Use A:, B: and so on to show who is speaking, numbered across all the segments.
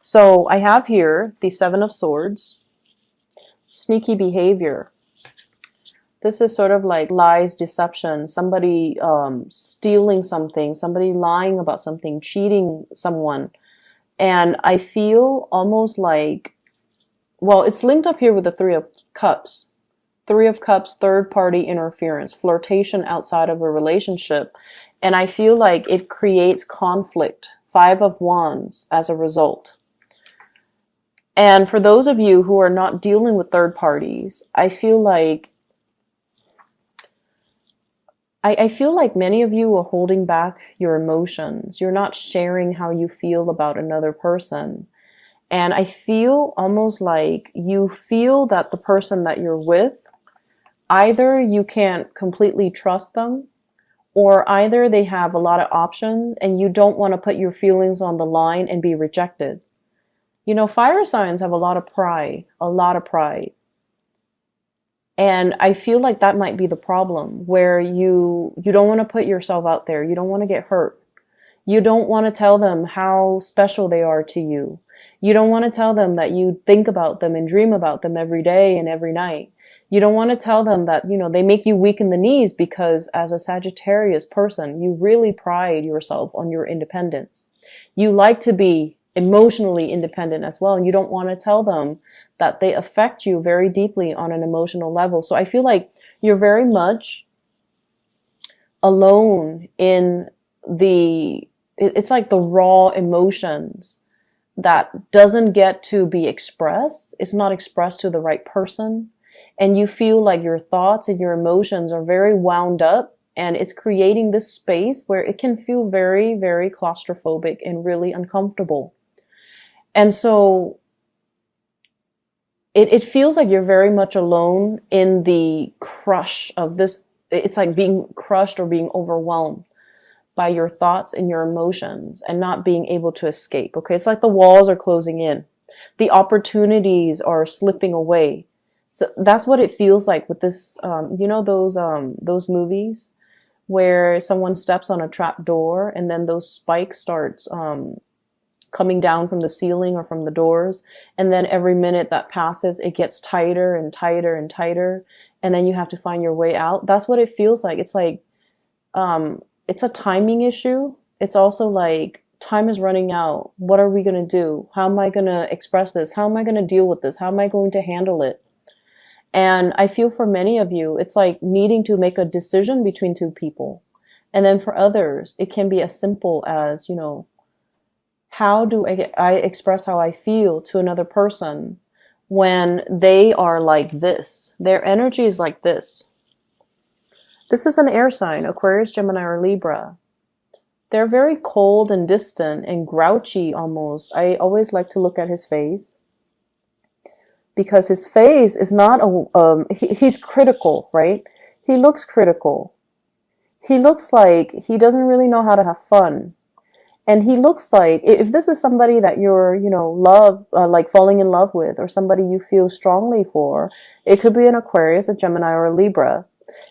A: So I have here the Seven of Swords, sneaky behavior. This is sort of like lies, deception, somebody stealing something, somebody lying about something, cheating someone. And I feel almost like, well, it's linked up here with the Three of Cups. Three of Cups, third party interference, flirtation outside of a relationship. And I feel like it creates conflict. Five of Wands as a result. And for those of you who are not dealing with third parties, I feel like many of you are holding back your emotions. You're not sharing how you feel about another person. And I feel almost like you feel that the person that you're with, either you can't completely trust them, or either they have a lot of options and you don't want to put your feelings on the line and be rejected. You know, fire signs have a lot of pride, a lot of pride. And I feel like that might be the problem, where you don't want to put yourself out there. You don't want to get hurt. You don't want to tell them how special they are to you. You don't want to tell them that you think about them and dream about them every day and every night. You don't want to tell them that, you know, they make you weak in the knees, because as a Sagittarius person, you really pride yourself on your independence. You like to be emotionally independent as well, and you don't want to tell them that they affect you very deeply on an emotional level. So I feel like you're very much alone in it's like the raw emotions that doesn't get to be expressed. It's not expressed to the right person. And you feel like your thoughts and your emotions are very wound up, and it's creating this space where it can feel very, very claustrophobic and really uncomfortable. And so it feels like you're very much alone in the crush of this. It's like being crushed or being overwhelmed by your thoughts and your emotions and not being able to escape. Okay. It's like the walls are closing in. The opportunities are slipping away. So that's what it feels like with this, you know, those movies where someone steps on a trap door and then those spikes starts, coming down from the ceiling or from the doors. And then every minute that passes, it gets tighter and tighter and tighter. And then you have to find your way out. That's what it feels like. It's like, it's a timing issue. It's also like time is running out. What are we going to do? How am I going to express this? How am I going to deal with this? How am I going to handle it? And I feel for many of you, it's like needing to make a decision between two people. And then for others, it can be as simple as, you know, how do I express how I feel to another person when they are like this? Their energy is like this. This is an air sign, Aquarius, Gemini, or Libra. They're very cold and distant and grouchy almost. I always like to look at his face, because his face is not he's critical, right? He looks critical. He looks like he doesn't really know how to have fun. And he looks like, if this is somebody that you're, you know, like falling in love with, or somebody you feel strongly for, it could be an Aquarius, a Gemini, or a Libra.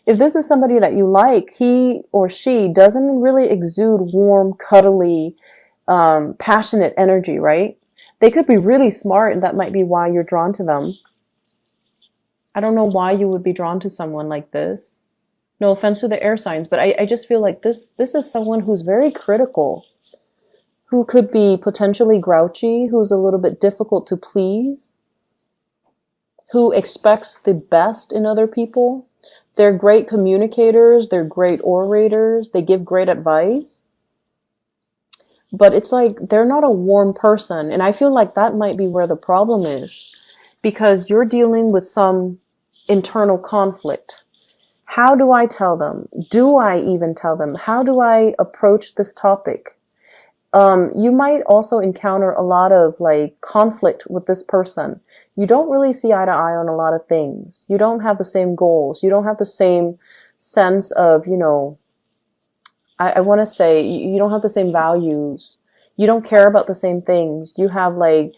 A: If this is somebody that you like, he or she doesn't really exude warm, cuddly, passionate energy, right? They could be really smart, and that might be why you're drawn to them. I don't know why you would be drawn to someone like this. No offense to the air signs, but I just feel like this is someone who's very critical, who could be potentially grouchy, who's a little bit difficult to please, who expects the best in other people. They're great communicators, they're great orators, they give great advice. But it's like they're not a warm person. And I feel like that might be where the problem is, because you're dealing with some internal conflict. How do I tell them? Do I even tell them? How do I approach this topic? You might also encounter a lot of like conflict with this person. You don't really see eye to eye on a lot of things. You don't have the same goals. You don't have the same sense of, you know, I want to say you don't have the same values. You don't care about the same things. You have like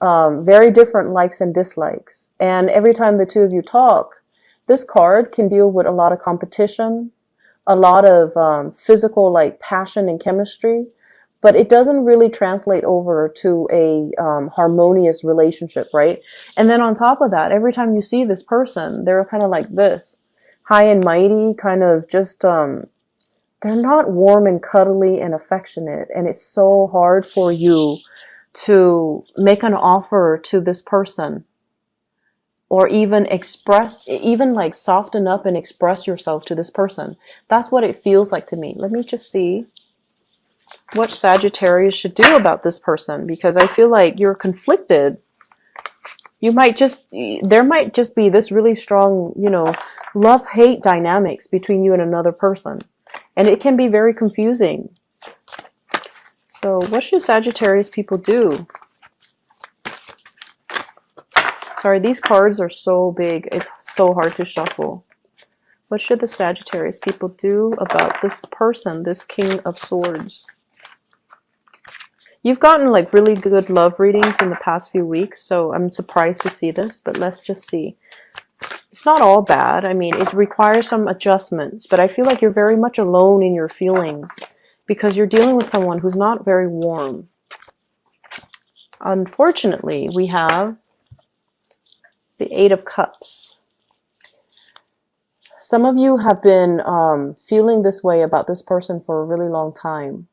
A: very different likes and dislikes. And every time the two of you talk, this card can deal with a lot of competition, a lot of physical like passion and chemistry. but it doesn't really translate over to a harmonious relationship, right? And then on top of that, every time you see this person, they're kind of like this, high and mighty, kind of just, they're not warm and cuddly and affectionate. And it's so hard for you to make an offer to this person, or even express, even like soften up and express yourself to this person. That's what it feels like to me. Let me just see what Sagittarius should do about this person, because I feel like you're conflicted. You might just, there might just be this really strong, you know, love-hate dynamics between you and another person. And it can be very confusing. So what should Sagittarius people do? Sorry, these cards are so big. It's so hard to shuffle. What should the Sagittarius people do about this person, this King of Swords? You've gotten like really good love readings in the past few weeks, so I'm surprised to see this, but let's just see. It's not all bad. I mean, it requires some adjustments, but I feel like you're very much alone in your feelings because you're dealing with someone who's not very warm. Unfortunately, we have the Eight of Cups. Some of you have been feeling this way about this person for a really long time.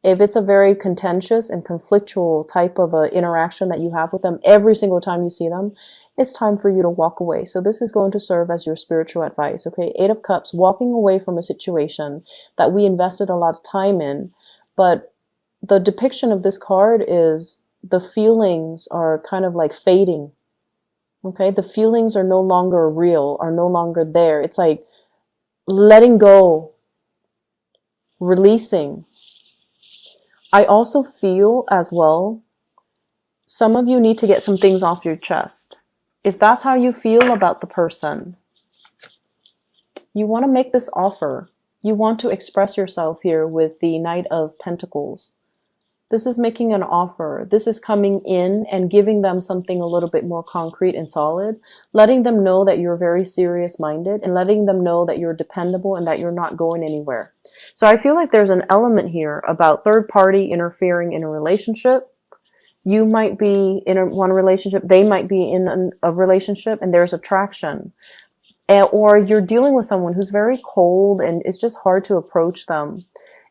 A: If it's a very contentious and conflictual type of interaction that you have with them every single time you see them, it's time for you to walk away. So this is going to serve as your spiritual advice, okay? Eight of Cups, walking away from a situation that we invested a lot of time in. But the depiction of this card is the feelings are kind of like fading, okay? The feelings are no longer real, are no longer there. It's like letting go, releasing. I also feel as well, some of you need to get some things off your chest. If that's how you feel about the person, you want to make this offer. You want to express yourself here with the Knight of Pentacles. This is making an offer. This is coming in and giving them something a little bit more concrete and solid, letting them know that you're very serious-minded and letting them know that you're dependable and that you're not going anywhere. So I feel like there's an element here about third party interfering in a relationship. You might be in one relationship, they might be in a relationship, and there's attraction. Or you're dealing with someone who's very cold and it's just hard to approach them.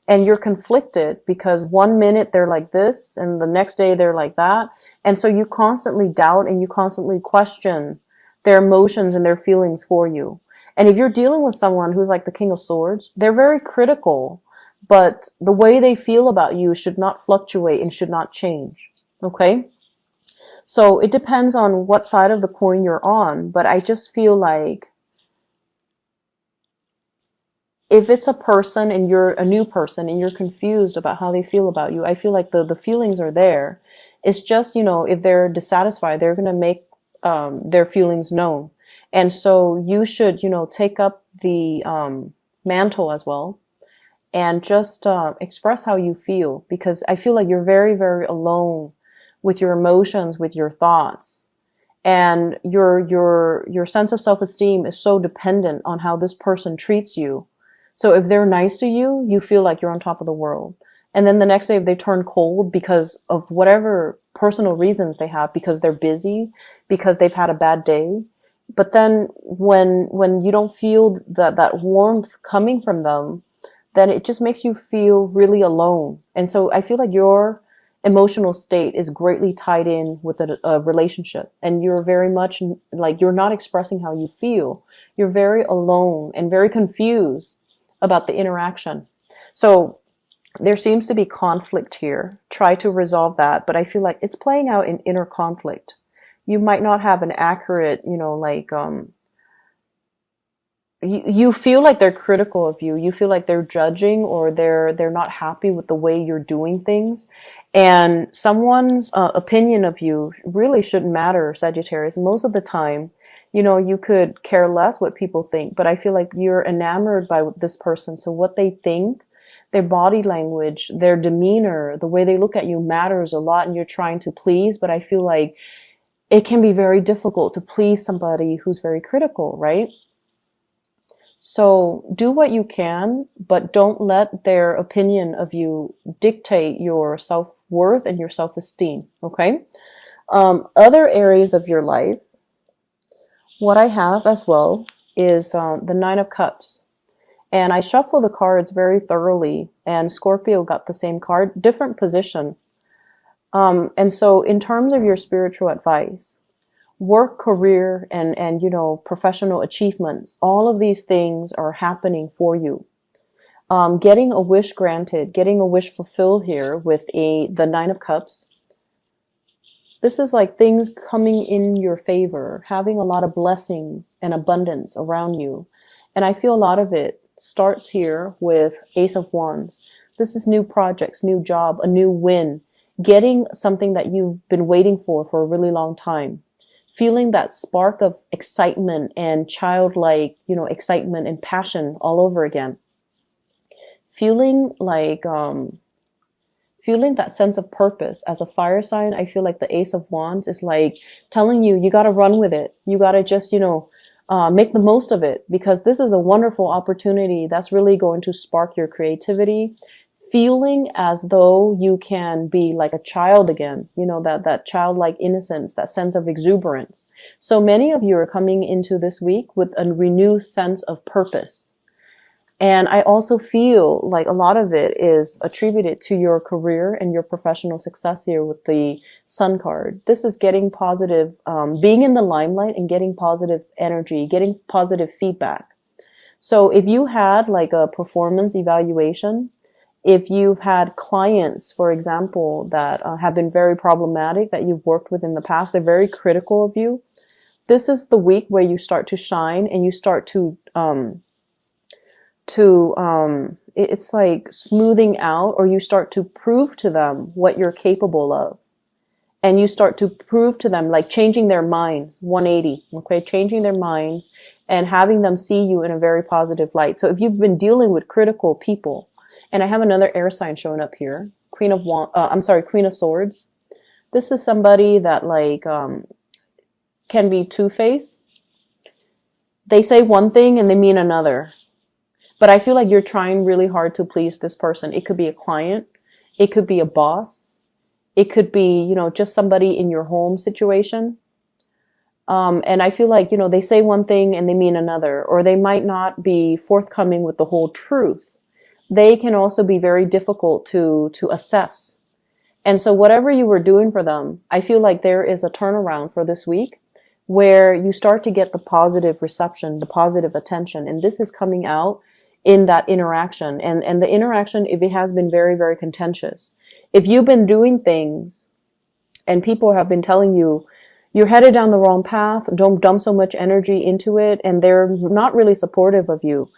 A: And you're conflicted because one minute they're like this and the next day they're like that. And so you constantly doubt and you constantly question their emotions and their feelings for you. And if you're dealing with someone who's like the King of Swords, they're very critical, but the way they feel about you should not fluctuate and should not change. Okay? So it depends on what side of the coin you're on, but I just feel like if it's a person and you're a new person and you're confused about how they feel about you, I feel like the feelings are there. It's just, you know, if they're dissatisfied, they're going to make their feelings known. And so you should, you know, take up the mantle as well and just express how you feel, because I feel like you're very, very alone with your emotions, with your thoughts. And your sense of self-esteem is so dependent on how this person treats you. So if they're nice to you, you feel like you're on top of the world. And then the next day, if they turn cold because of whatever personal reasons they have, because they're busy, because they've had a bad day. But then when you don't feel that warmth coming from them, then it just makes you feel really alone. And so I feel like your emotional state is greatly tied in with a relationship. And you're very much like, you're not expressing how you feel. You're very alone and very confused about the interaction. So there seems to be conflict here. Try to resolve that. But I feel like it's playing out in inner conflict. You might not have an accurate, you know, like, you feel like they're critical of you. You feel like they're judging, or they're not happy with the way you're doing things. And someone's opinion of you really shouldn't matter, Sagittarius. Most of the time, you know, you could care less what people think, but I feel like you're enamored by this person. So what they think, their body language, their demeanor, the way they look at you matters a lot, and you're trying to please. But I feel like it can be very difficult to please somebody who's very critical, right? So do what you can, but don't let their opinion of you dictate your self-worth and your self-esteem, okay? Other areas of your life, what I have as well is the Nine of Cups. And I shuffle the cards very thoroughly, and Scorpio got the same card, different position. And so in terms of your spiritual advice, work, career, and professional achievements, all of these things are happening for you. Getting a wish granted, getting a wish fulfilled here with the Nine of Cups. This is like things coming in your favor, having a lot of blessings and abundance around you. And I feel a lot of it starts here with Ace of Wands. This is new projects, new job, a new win, getting something that you've been waiting for a really long time. Feeling that spark of excitement and childlike, excitement and passion all over again. Feeling like, feeling that sense of purpose. As a fire sign, I feel like the Ace of Wands is like telling you, you got to run with it. You got to just, make the most of it, because this is a wonderful opportunity that's really going to spark your creativity. Feeling as though you can be like a child again, that childlike innocence, that sense of exuberance. So many of you are coming into this week with a renewed sense of purpose. And I also feel like a lot of it is attributed to your career and your professional success here with the Sun card. This is getting positive, being in the limelight and getting positive energy, getting positive feedback. So if you had like a performance evaluation, if you've had clients, for example, that have been very problematic, that you've worked with in the past, they're very critical of you, this is the week where you start to shine and you start to it's like smoothing out, or you start to prove to them what you're capable of. And you start to prove to them, like changing their minds, 180, okay? Changing their minds and having them see you in a very positive light. So if you've been dealing with critical people, and I have another air sign showing up here, Queen of Swords. This is somebody that like, can be two-faced. They say one thing and they mean another. But I feel like you're trying really hard to please this person. It could be a client. It could be a boss. It could be, just somebody in your home situation. And I feel like, they say one thing and they mean another, or they might not be forthcoming with the whole truth. They can also be very difficult to assess. And so whatever you were doing for them, I feel like there is a turnaround for this week where you start to get the positive reception, the positive attention. And this is coming out in that interaction. And the interaction, if it has been very, very contentious, if you've been doing things and people have been telling you, you're headed down the wrong path, don't dump so much energy into it, and they're not really supportive of you,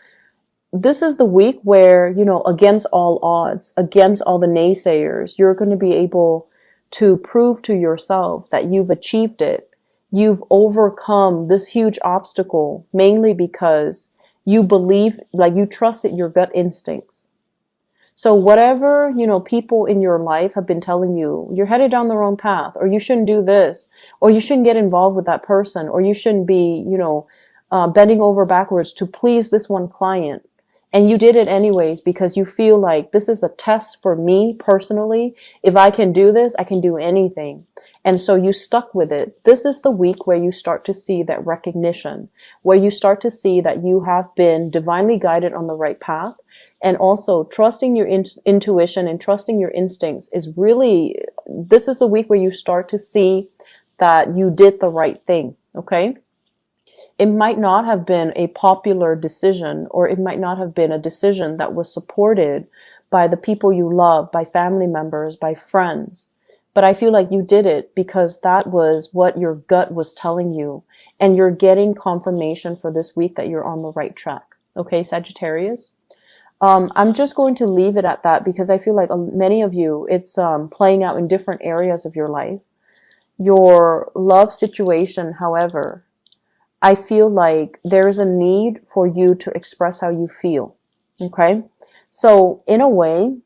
A: this is the week where, against all odds, against all the naysayers, you're going to be able to prove to yourself that you've achieved it. You've overcome this huge obstacle, mainly because you believe, like you trusted your gut instincts. So whatever, people in your life have been telling you, you're headed down the wrong path, or you shouldn't do this, or you shouldn't get involved with that person, or you shouldn't be, bending over backwards to please this one client. And you did it anyways because you feel like this is a test for me personally. If I can do this, I can do anything. And so you stuck with it. This is the week where you start to see that recognition, where you start to see that you have been divinely guided on the right path. And also trusting your intuition and trusting your instincts is really, this is the week where you start to see that you did the right thing. Okay. It might not have been a popular decision, or it might not have been a decision that was supported by the people you love, by family members, by friends. But I feel like you did it because that was what your gut was telling you. And you're getting confirmation for this week that you're on the right track. Okay, Sagittarius? I'm just going to leave it at that because I feel like many of you, it's playing out in different areas of your life. Your love situation, however, I feel like there's a need for you to express how you feel. Okay? So in a way,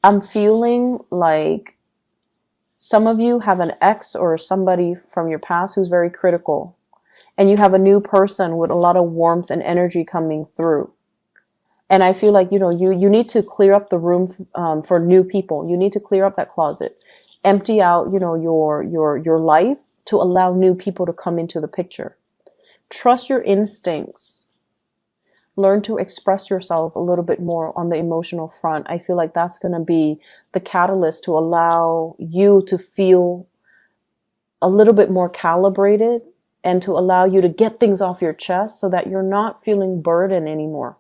A: I'm feeling like some of you have an ex or somebody from your past who's very critical. and you have a new person with a lot of warmth and energy coming through. And I feel like, you need to clear up the room for new people. You need to clear up that closet, empty out, your life to allow new people to come into the picture. Trust your instincts. Learn to express yourself a little bit more on the emotional front. I feel like that's going to be the catalyst to allow you to feel a little bit more calibrated and to allow you to get things off your chest so that you're not feeling burdened anymore.